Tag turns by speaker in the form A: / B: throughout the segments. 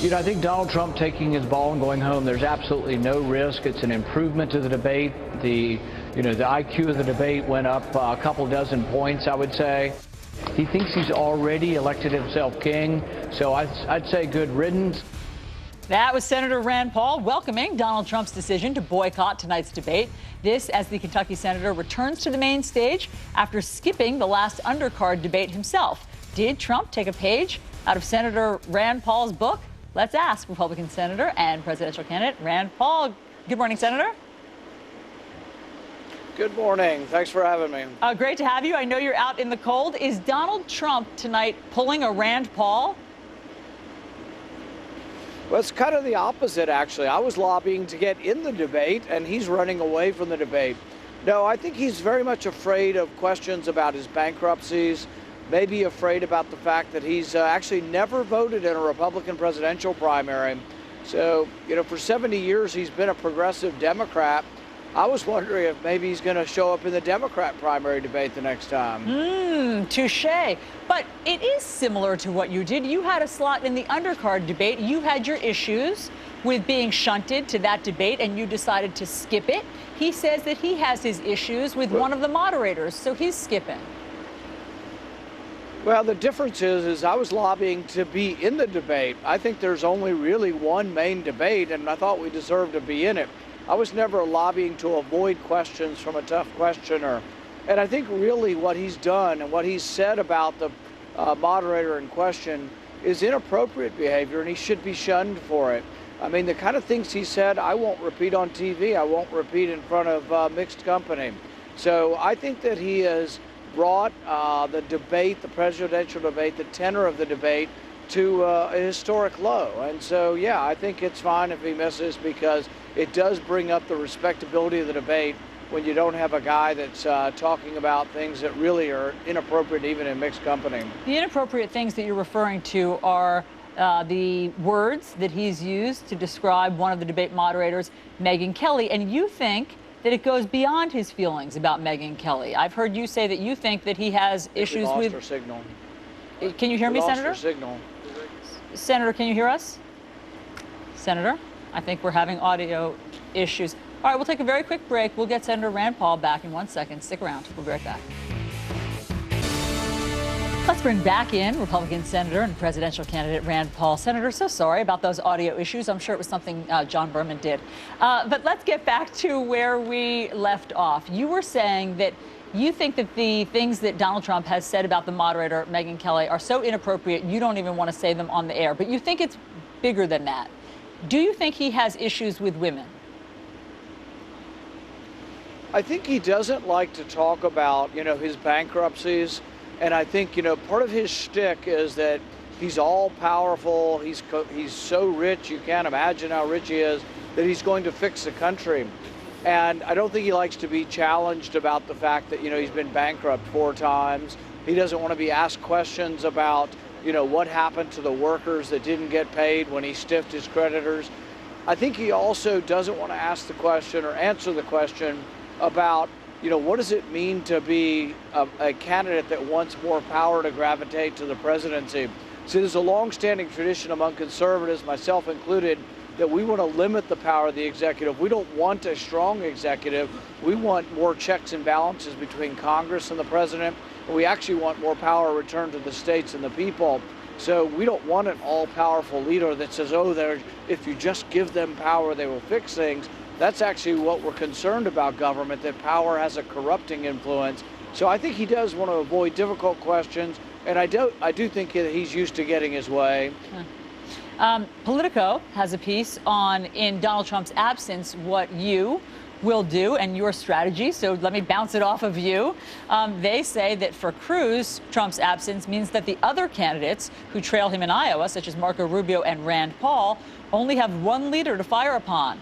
A: I think Donald Trump taking his ball and going home, there's absolutely no risk. It's an improvement to the debate. The IQ of the debate went up a couple dozen points, I would say. He thinks he's already elected himself king, so I'd say good riddance.
B: That was Senator Rand Paul welcoming Donald Trump's decision to boycott tonight's debate. This as the Kentucky senator returns to the main stage after skipping the last undercard debate himself. Did Trump take a page out of Senator Rand Paul's book? Let's ask Republican Senator and presidential candidate Rand Paul. Good morning, Senator.
C: Good morning. Thanks for having me.
B: Great to have you. I know you're out in the cold. Is Donald Trump tonight pulling a Rand Paul?
C: Well, it's kind of the opposite, actually. I was lobbying to get in the debate, and he's running away from the debate. No, I think he's very much afraid of questions about his bankruptcies, maybe afraid about the fact that he's actually never voted in a Republican presidential primary. So, for 70 years, he's been a progressive Democrat. I was wondering if maybe he's going to show up in the Democrat primary debate the next time.
B: Touche. But it is similar to what you did. You had a slot in the undercard debate. You had your issues with being shunted to that debate, and you decided to skip it. He says that he has his issues with one of the moderators, so he's skipping.
C: Well, the difference is I was lobbying to be in the debate. I think there's only really one main debate, and I thought we deserved to be in it. I was never lobbying to avoid questions from a tough questioner. And I think really what he's done and what he's said about the moderator in question is inappropriate behavior, and he should be shunned for it. I mean, the kind of things he said, I won't repeat on TV. I won't repeat in front of mixed company. So I think that he has brought the debate, the presidential debate, the tenor of the debate to a historic low. And so, yeah, I think it's fine if he misses, because it does bring up the respectability of the debate when you don't have a guy that's talking about things that really are inappropriate even in mixed company.
B: The inappropriate things that you're referring to are the words that he's used to describe one of the debate moderators, Megyn Kelly, and you think that it goes beyond his feelings about Megyn Kelly. I've heard you say that you think that he has issues with...
C: We lost our signal.
B: Can you hear me, Senator?
C: We lost our signal.
B: Senator, can you hear us? Senator, I think we're having audio issues. All right, we'll take a very quick break. We'll get Senator Rand Paul back in 1 second. Stick around. We'll be right back. Let's bring back in Republican Senator and presidential candidate Rand Paul. Senator, so sorry about those audio issues. I'm sure it was something John Berman did. But let's get back to where we left off. You were saying that you think that the things that Donald Trump has said about the moderator, Megyn Kelly, are so inappropriate you don't even want to say them on the air. But you think it's bigger than that. Do you think he has issues with women?
C: I think he doesn't like to talk about, his bankruptcies. And I think, part of his shtick is that he's all powerful. He's so rich, you can't imagine how rich he is, that he's going to fix the country. And I don't think he likes to be challenged about the fact that, he's been bankrupt 4 times. He doesn't want to be asked questions about, what happened to the workers that didn't get paid when he stiffed his creditors. I think he also doesn't want to ask the question or answer the question about, what does it mean to be a candidate that wants more power to gravitate to the presidency? See, there's a long-standing tradition among conservatives, myself included, that we want to limit the power of the executive. We don't want a strong executive. We want more checks and balances between Congress and the president. And we actually want more power returned to the states and the people. So we don't want an all-powerful leader that says, if you just give them power, they will fix things. That's actually what we're concerned about government, that power has a corrupting influence. So I think he does want to avoid difficult questions. And I do think that he's used to getting his way.
B: Politico has a piece on, in Donald Trump's absence, what you will do and your strategy. So let me bounce it off of you. They say that for Cruz, Trump's absence means that the other candidates who trail him in Iowa, such as Marco Rubio and Rand Paul, only have one leader to fire upon.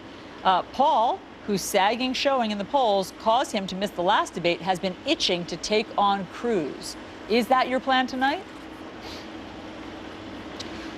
B: Paul, whose sagging showing in the polls caused him to miss the last debate, has been itching to take on Cruz. Is that your plan tonight?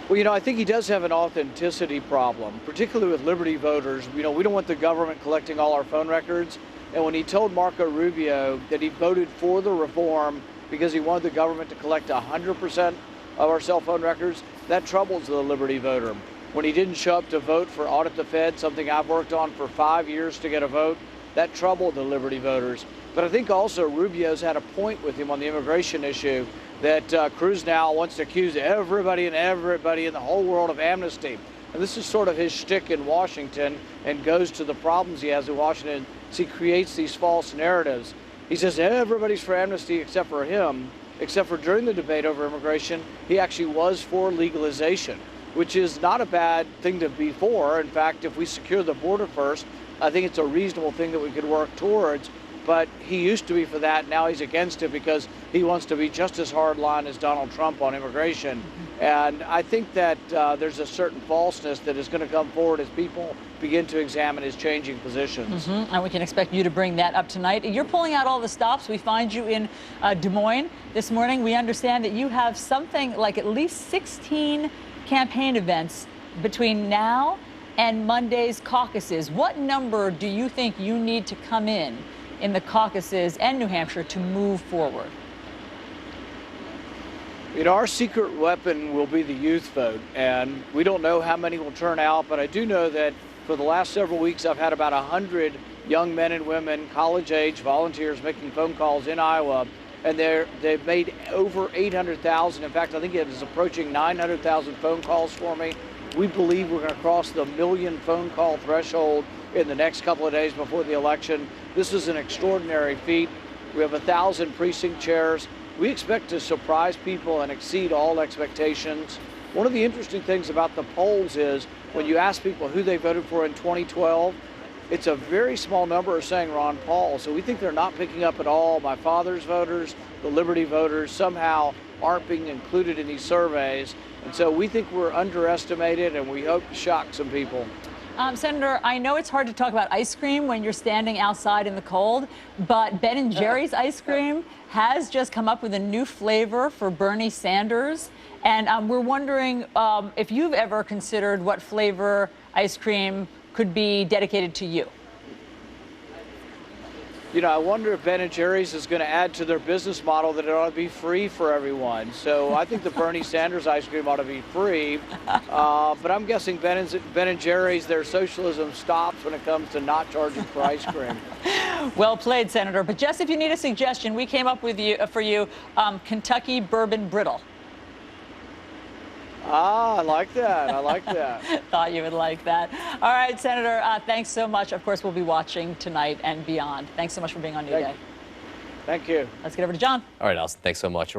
C: Well, I think he does have an authenticity problem, particularly with Liberty voters. We don't want the government collecting all our phone records. And when he told Marco Rubio that he voted for the reform because he wanted the government to collect 100% of our cell phone records, that troubles the Liberty voter. when he didn't show up to vote for Audit the Fed, something I've worked on for 5 years to get a vote. That troubled the Liberty voters. But I think also Rubio's had a point with him on the immigration issue that Cruz now wants to accuse everybody in the whole world of amnesty. And this is sort of his shtick in Washington and goes to the problems he has in Washington. So he creates these false narratives. He says everybody's for amnesty except for him, except for during the debate over immigration, he actually was for legalization, which is not a bad thing to be for. In fact, if we secure the border first, I think it's a reasonable thing that we could work towards. But he used to be for that. Now he's against it because he wants to be just as hardline as Donald Trump on immigration. And I think that there's a certain falseness that is going to come forward as people begin to examine his changing positions.
B: And we can expect you to bring that up tonight. You're pulling out all the stops. We find you in Des Moines this morning. We understand that you have something like at least 16 campaign events between now and Monday's caucuses. What number do you think you need to come in the caucuses and New Hampshire to move forward?
C: You know, our secret weapon will be the youth vote, and we don't know how many will turn out, but I do know that for the last several weeks I've had about 100 young men and women, college-age volunteers making phone calls in Iowa, and they've made over 800,000. In fact, I think it is approaching 900,000 phone calls for me. We believe we're going to cross the 1 million phone call threshold in the next couple of days before the election. This is an extraordinary feat. We have 1,000 precinct chairs. We expect to surprise people and exceed all expectations. One of the interesting things about the polls is when you ask people who they voted for in 2012, it's a very small number are saying Ron Paul. So we think they're not picking up at all. My father's voters, the Liberty voters, somehow aren't being included in these surveys. And so we think we're underestimated, and we hope to shock some people.
B: Senator, I know it's hard to talk about ice cream when you're standing outside in the cold, but Ben & Jerry's ice cream has just come up with a new flavor for Bernie Sanders. And we're wondering if you've ever considered what flavor ice cream could be dedicated to you.
C: You know, I wonder if Ben & Jerry's is going to add to their business model that it ought to be free for everyone. So I think the Bernie Sanders ice cream ought to be free. But I'm guessing Ben & Jerry's, their socialism stops when it comes to not charging for ice cream.
B: Well played, Senator. But just if you need a suggestion, we came up with for you Kentucky Bourbon Brittle.
C: Ah, I like that. I like that.
B: Thought you would like that. All right, Senator, thanks so much. Of course, we'll be watching tonight and beyond. Thanks so much for being on New Day.
C: Thank you.
B: Let's get over to John.
D: All right, Allison, thanks so much.